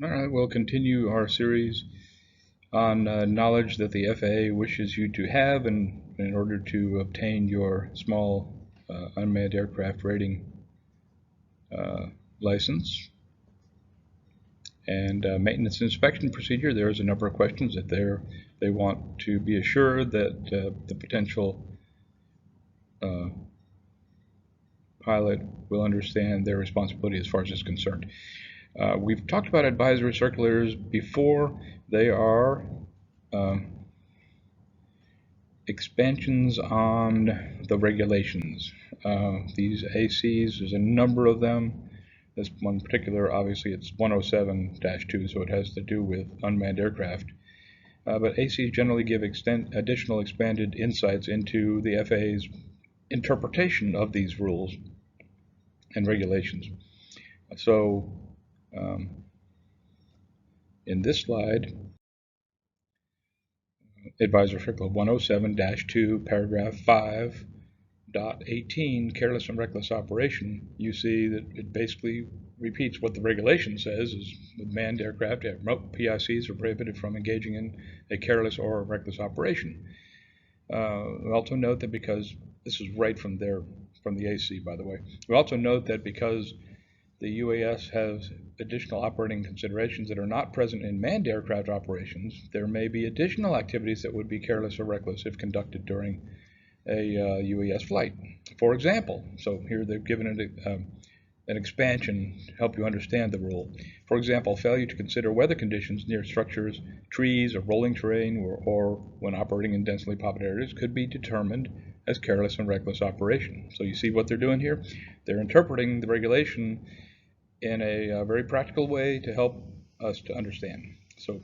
All right, we'll continue our series on knowledge that the FAA wishes you to have in order to obtain your small unmanned aircraft rating license. And maintenance inspection procedure, there's a number of questions that they want to be assured that the potential pilot will understand their responsibility as far as it's concerned. We've talked about advisory circulars before. They are expansions on the regulations. These ACs, there's a number of them. This one particular, obviously, it's 107-2, so it has to do with unmanned aircraft. But ACs generally give additional expanded insights into the FAA's interpretation of these rules and regulations. So in this slide, Advisor Circular 107-2, paragraph 5.18, careless and reckless operation, you see that it basically repeats what the regulation says, is with manned aircraft, remote PICs are prohibited from engaging in a careless or reckless operation. We also note that because, this is right from the AC, by the way, we also note that because the UAS has additional operating considerations that are not present in manned aircraft operations, there may be additional activities that would be careless or reckless if conducted during a UAS flight. For example, so here they've given it an expansion to help you understand the rule. For example, failure to consider weather conditions near structures, trees, or rolling terrain, or when operating in densely populated areas could be determined as careless and reckless operation. So you see what they're doing here? They're interpreting the regulation in a very practical way to help us to understand. So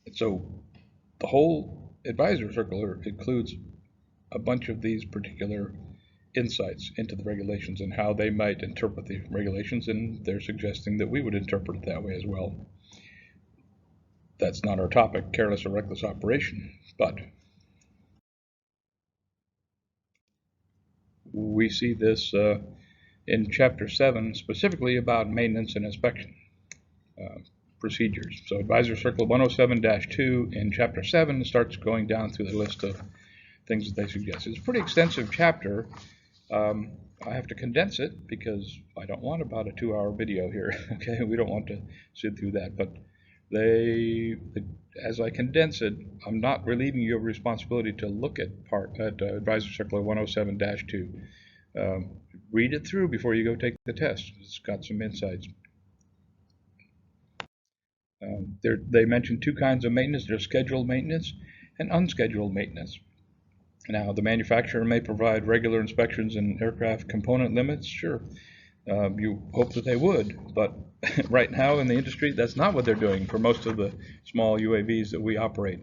the whole advisor circular includes a bunch of these particular insights into the regulations and how they might interpret the regulations, and they're suggesting that we would interpret it that way as well. That's not our topic, careless or reckless operation, but we see this in Chapter 7, specifically about maintenance and inspection procedures. So Advisor Circular 107-2 in Chapter 7 starts going down through the list of things that they suggest. It's a pretty extensive chapter. I have to condense it because I don't want about a 2-hour video here. Okay, we don't want to sit through that. But as I condense it, I'm not relieving you of responsibility to look at Advisor Circular 107-2. Read it through before you go take the test. It's got some insights. They mention two kinds of maintenance. There's scheduled maintenance and unscheduled maintenance. Now, the manufacturer may provide regular inspections and aircraft component limits. Sure, you hope that they would, but right now in the industry, that's not what they're doing for most of the small UAVs that we operate.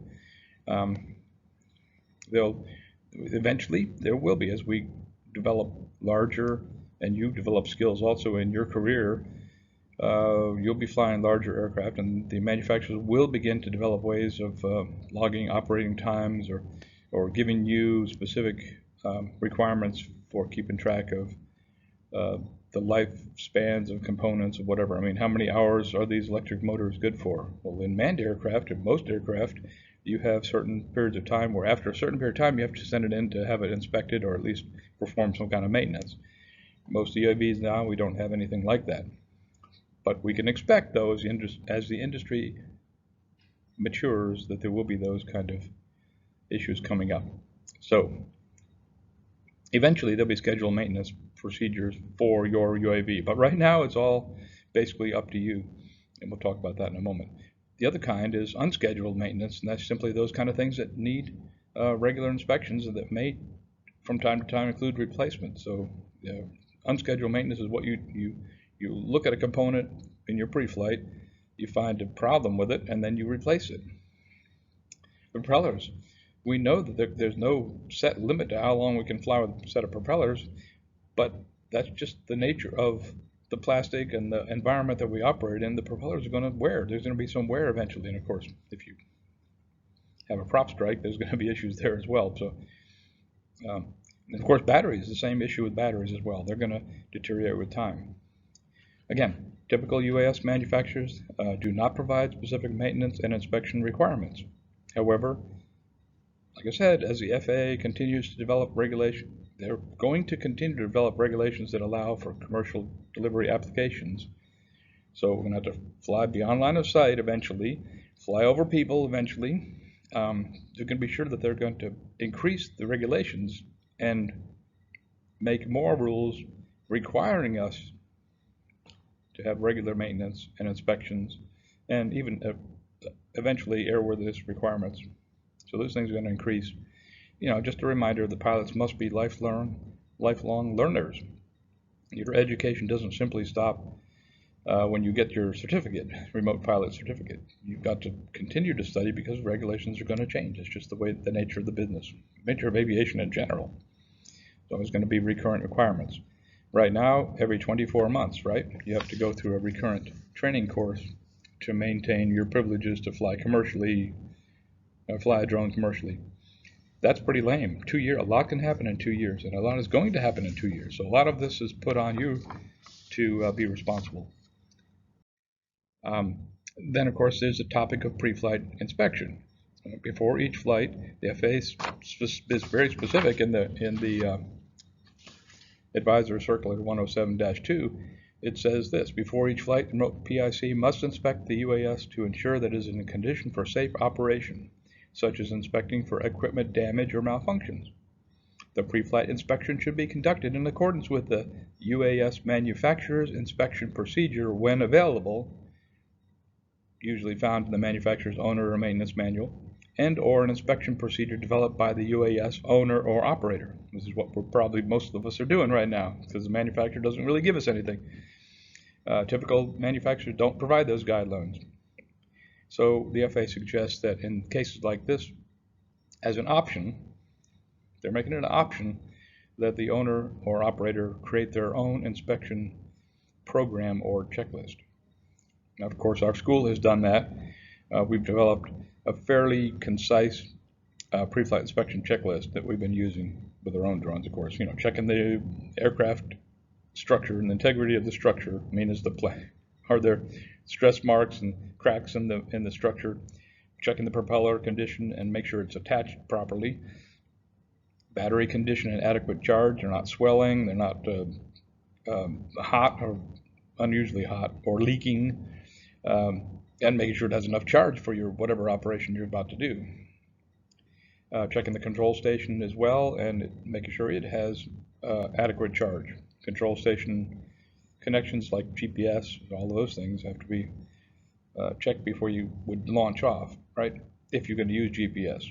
Eventually, there will be, as we develop larger, and you develop skills also in your career, you'll be flying larger aircraft, and the manufacturers will begin to develop ways of logging operating times or giving you specific requirements for keeping track of the lifespans of components or whatever. I mean, how many hours are these electric motors good for? Well, in manned aircraft, and most aircraft, you have certain periods of time where after a certain period of time you have to send it in to have it inspected or at least perform some kind of maintenance. Most UAVs now, we don't have anything like that. But we can expect, though, as the industry matures, that there will be those kind of issues coming up. So eventually there'll be scheduled maintenance procedures for your UAV, but right now it's all basically up to you, and we'll talk about that in a moment. The other kind is unscheduled maintenance, and that's simply those kind of things that need regular inspections and that may from time to time include replacement. So unscheduled maintenance is what you look at a component in your pre-flight, you find a problem with it, and then you replace it. Propellers. We know that there's no set limit to how long we can fly with a set of propellers, but that's just the nature of the plastic and the environment that we operate in. The propellers are going to wear. There's going to be some wear eventually, and of course, if you have a prop strike, there's going to be issues there as well. So, and of course, batteries, the same issue with batteries as well. They're going to deteriorate with time. Again, Typical UAS manufacturers do not provide specific maintenance and inspection requirements. However, like I said, as the FAA continues to develop regulation, they're going to continue to develop regulations that allow for commercial delivery applications. So we're going to have to fly beyond line of sight eventually, fly over people eventually. You can be sure that they're going to increase the regulations and make more rules requiring us to have regular maintenance and inspections, and even eventually airworthiness requirements. So those things are going to increase. Just a reminder, the pilots must be lifelong learners. Your education doesn't simply stop when you get your certificate, remote pilot certificate. You've got to continue to study because regulations are going to change. It's just the nature of the business, nature of aviation in general. So there's going to be recurrent requirements. Right now, every 24 months, right, you have to go through a recurrent training course to maintain your privileges to fly commercially, fly a drone commercially. That's pretty lame. 2 years, a lot can happen in 2 years, and a lot is going to happen in 2 years. So a lot of this is put on you to be responsible. Then, of course, there's the topic of pre-flight inspection. Before each flight, the FAA is very specific in the Advisor Circular 107-2. It says this: before each flight, the remote PIC must inspect the UAS to ensure that it is in condition for safe operation, such as inspecting for equipment damage or malfunctions. The pre-flight inspection should be conducted in accordance with the UAS manufacturer's inspection procedure when available, usually found in the manufacturer's owner or maintenance manual, and/or an inspection procedure developed by the UAS owner or operator. This is what probably most of us are doing right now, because the manufacturer doesn't really give us anything. Typical manufacturers don't provide those guidelines. So the FAA suggests that in cases like this, as an option, they're making it an option that the owner or operator create their own inspection program or checklist. Now, of course, our school has done that. We've developed a fairly concise pre-flight inspection checklist that we've been using with our own drones, of course. Checking the aircraft structure and the integrity of the structure. Are there stress marks and cracks in the structure? Checking the propeller condition and make sure it's attached properly. Battery condition and adequate charge. They're not swelling. They're not hot or unusually hot or leaking. And making sure it has enough charge for your whatever operation you're about to do. Checking the control station as well, and making sure it has adequate charge. Control station connections like GPS, all those things have to be checked before you would launch off, right? If you're going to use GPS.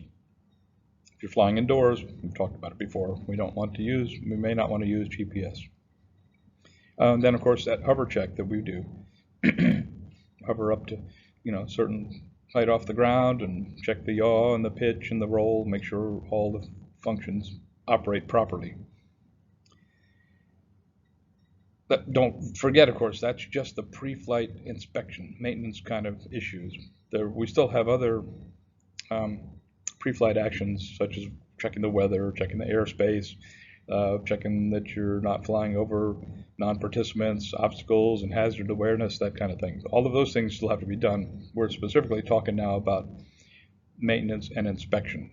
If you're flying indoors, we've talked about it before, we may not want to use GPS. Then, of course, that hover check that we do. Hover up to certain height off the ground and check the yaw and the pitch and the roll, make sure all the functions operate properly. But don't forget, of course, that's just the pre-flight inspection, maintenance kind of issues. We still have other pre-flight actions, such as checking the weather, checking the airspace, checking that you're not flying over non-participants, obstacles, and hazard awareness, that kind of thing. All of those things still have to be done. We're specifically talking now about maintenance and inspection.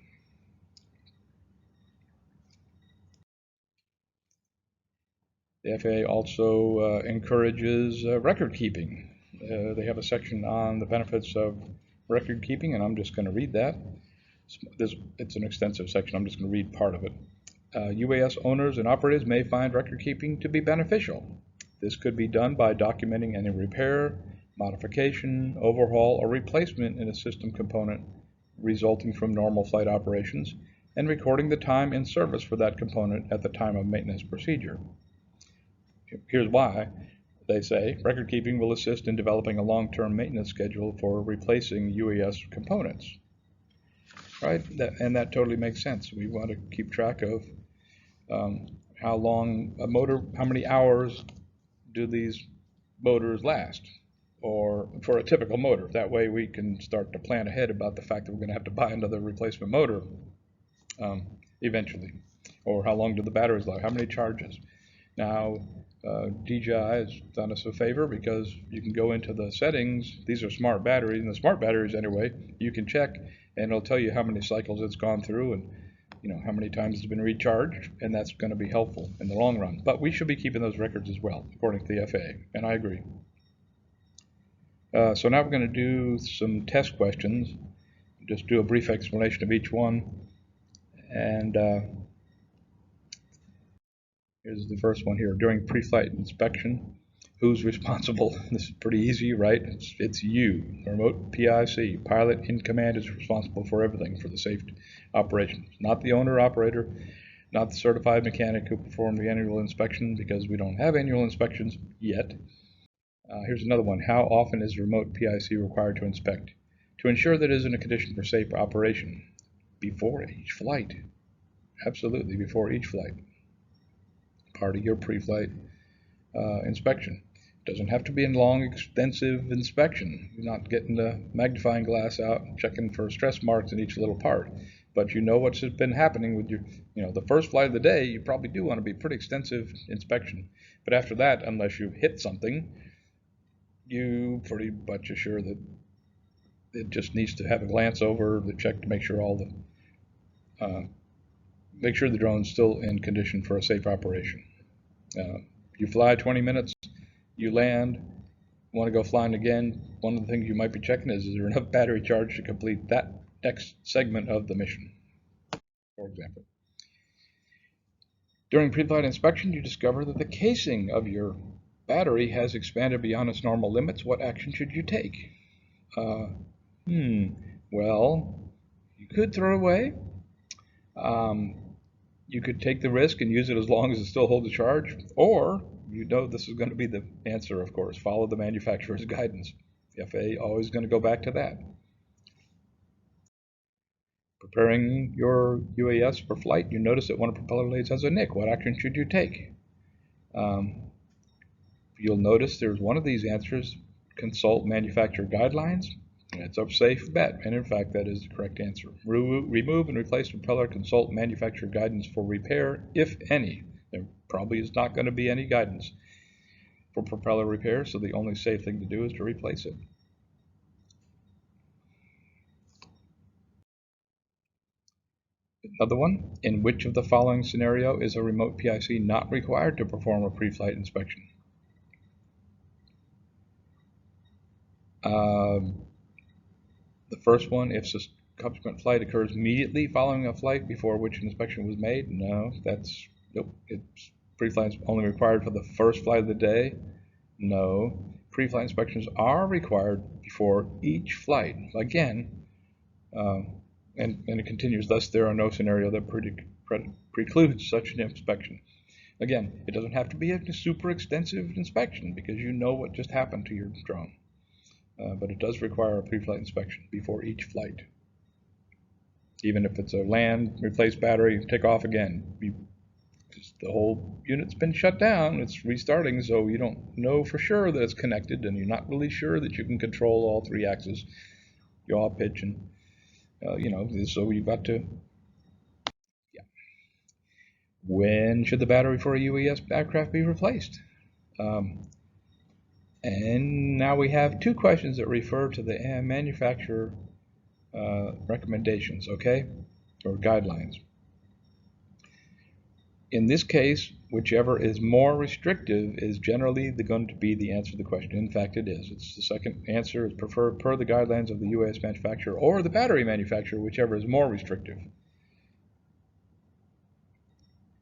The FAA also encourages record keeping. They have a section on the benefits of record keeping, and I'm just going to read that. It's an extensive section. I'm just going to read part of it. UAS owners and operators may find record keeping to be beneficial. This could be done by documenting any repair, modification, overhaul, or replacement in a system component resulting from normal flight operations, and recording the time in service for that component at the time of maintenance procedure. Here's why. They say record keeping will assist in developing a long-term maintenance schedule for replacing UAS components. Right? And that totally makes sense. We want to keep track of how long a motor, how many hours do these motors last, or for a typical motor. That way we can start to plan ahead about the fact that we're going to have to buy another replacement motor eventually. Or how long do the batteries last, how many charges. Now, DJI has done us a favor because you can go into the settings. These are smart batteries, and the smart batteries anyway, you can check, and it'll tell you how many cycles it's gone through and how many times it's been recharged, and that's going to be helpful in the long run. But we should be keeping those records as well, according to the FAA, and I agree. So now we're going to do some test questions. Just do a brief explanation of each one, and here's the first one here. During pre-flight inspection, who's responsible? This is pretty easy, right? It's you. The remote PIC, pilot in command, is responsible for everything for the safe operation. Not the owner-operator, not the certified mechanic who performed the annual inspection, because we don't have annual inspections yet. Here's another one. How often is remote PIC required to inspect? To ensure that it is in a condition for safe operation. Before each flight. Absolutely, before each flight. Part of your pre-flight inspection. It doesn't have to be a long, extensive inspection. You're not getting the magnifying glass out and checking for stress marks in each little part. But you know what's been happening with your, the first flight of the day, you probably do want to be pretty extensive inspection. But after that, unless you've hit something, you pretty much are sure that it just needs to have a glance over the check to make sure the drone's still in condition for a safe operation. You fly 20 minutes, you land, want to go flying again. One of the things you might be checking is there enough battery charge to complete that next segment of the mission, for example. During pre-flight inspection, you discover that the casing of your battery has expanded beyond its normal limits. What action should you take? Well, you could throw it away. You could take the risk and use it as long as it still holds a charge, or this is going to be the answer, of course. Follow the manufacturer's guidance. The FAA always going to go back to that. Preparing your UAS for flight, you notice that one of the propeller blades has a nick. What action should you take? You'll notice there's one of these answers, consult manufacturer guidelines. It's a safe bet, and in fact that is the correct answer. Remove and replace propeller, consult manufacturer guidance for repair, if any. There probably is not going to be any guidance for propeller repair, so the only safe thing to do is to replace it. Another one, in which of the following scenario is a remote PIC not required to perform a pre-flight inspection? The first one, if subsequent flight occurs immediately following a flight before which an inspection was made. No, nope. It's pre-flight only required for the first flight of the day. No. Pre-flight inspections are required before each flight. Again, and it continues, thus there are no scenario that precludes such an inspection. Again, it doesn't have to be a super extensive inspection because you know what just happened to your drone. But it does require a pre-flight inspection before each flight. Even if it's a land, replace battery, take off again. The whole unit's been shut down, it's restarting, so you don't know for sure that it's connected, and you're not really sure that you can control all three axes, yaw, pitch, and, so you've got to, When should the battery for a UAS aircraft be replaced? And now we have two questions that refer to the manufacturer recommendations, okay, or guidelines. In this case, whichever is more restrictive is generally going to be the answer to the question. In fact, it is. It's the second answer is preferred per the guidelines of the UAS manufacturer or the battery manufacturer, whichever is more restrictive.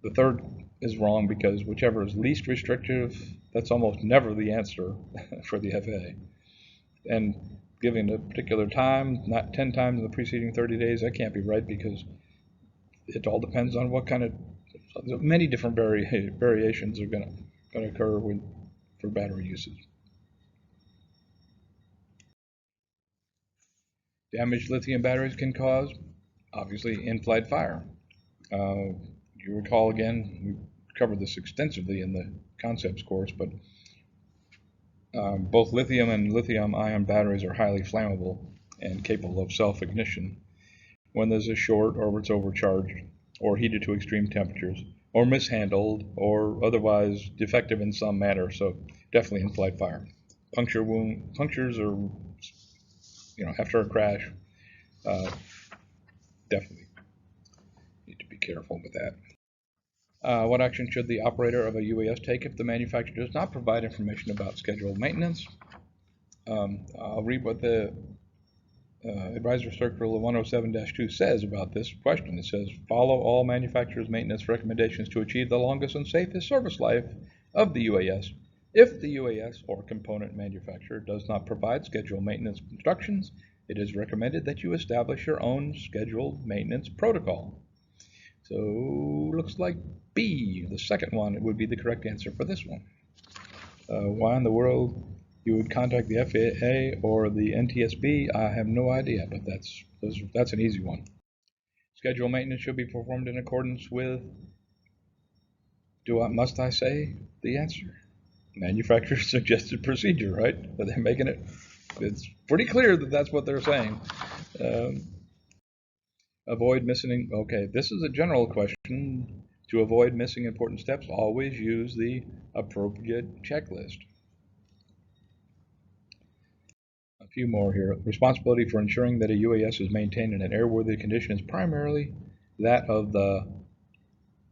The third is wrong because whichever is least restrictive, that's almost never the answer for the FAA. And giving a particular time, not 10 times in the preceding 30 days, that can't be right because it all depends on what kind of, many different variations are going to occur for battery usage. Damaged lithium batteries can cause, obviously, in-flight fire. You recall again, we covered this extensively in the concepts course, but both lithium and lithium-ion batteries are highly flammable and capable of self-ignition when there's a short or it's overcharged or heated to extreme temperatures or mishandled or otherwise defective in some manner. So definitely in-flight fire. Punctures or after a crash, definitely need to be careful with that. What action should the operator of a UAS take if the manufacturer does not provide information about scheduled maintenance? I'll read what the Advisor Circular 107-2 says about this question. It says, follow all manufacturers' maintenance recommendations to achieve the longest and safest service life of the UAS. If the UAS or component manufacturer does not provide scheduled maintenance instructions, it is recommended that you establish your own scheduled maintenance protocol. So, looks like B, the second one, would be the correct answer for this one. Why in the world you would contact the FAA or the NTSB, I have no idea, but that's an easy one. Scheduled maintenance should be performed in accordance with, must I say the answer? Manufacturer's suggested procedure, right? But they're making it's pretty clear that that's what they're saying. Avoid missing, okay, this is a general question. To avoid missing important steps, always use the appropriate checklist. A few more here. Responsibility for ensuring that a UAS is maintained in an airworthy condition is primarily that of the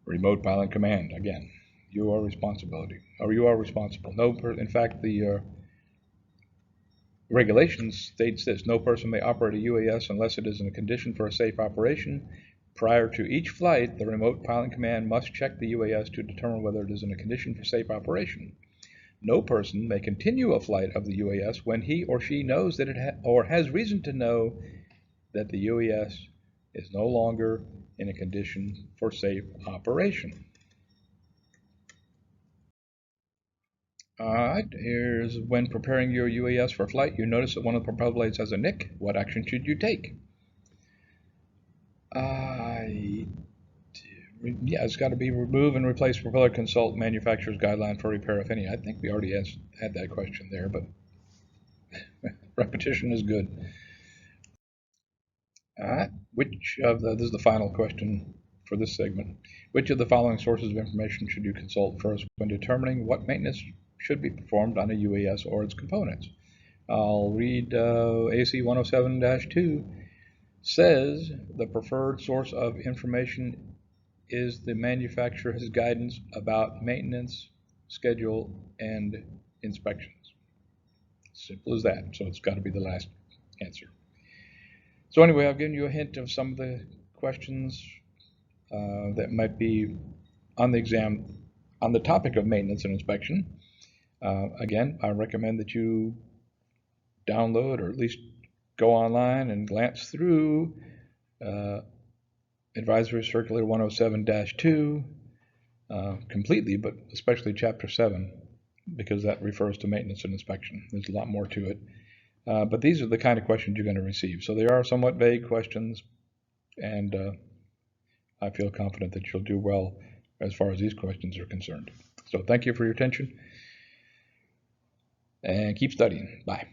remote pilot command. Again, you are responsible. In fact, the regulations states this: no person may operate a UAS unless it is in a condition for a safe operation. Prior to each flight, the remote pilot command must check the UAS to determine whether it is in a condition for safe operation. No person may continue a flight of the UAS when he or she knows that or has reason to know that the UAS is no longer in a condition for safe operation. All right, here's when preparing your UAS for flight, you notice that one of the propeller blades has a nick. What action should you take? Yeah, it's got to be remove and replace propeller. Consult manufacturer's guideline for repair, if any. I think we already had that question there, but repetition is good. All right, this is the final question for this segment. Which of the following sources of information should you consult first when determining what maintenance should be performed on a UAS or its components? I'll read AC 107-2 says the preferred source of information is the manufacturer's guidance about maintenance, schedule, and inspections. Simple as that. So it's got to be the last answer. So anyway, I've given you a hint of some of the questions that might be on the exam on the topic of maintenance and inspection. Again, I recommend that you download or at least go online and glance through Advisory Circular 107-2 completely, but especially Chapter 7, because that refers to maintenance and inspection. There's a lot more to it. But these are the kind of questions you're going to receive. So they are somewhat vague questions, and I feel confident that you'll do well as far as these questions are concerned. So thank you for your attention, and keep studying. Bye.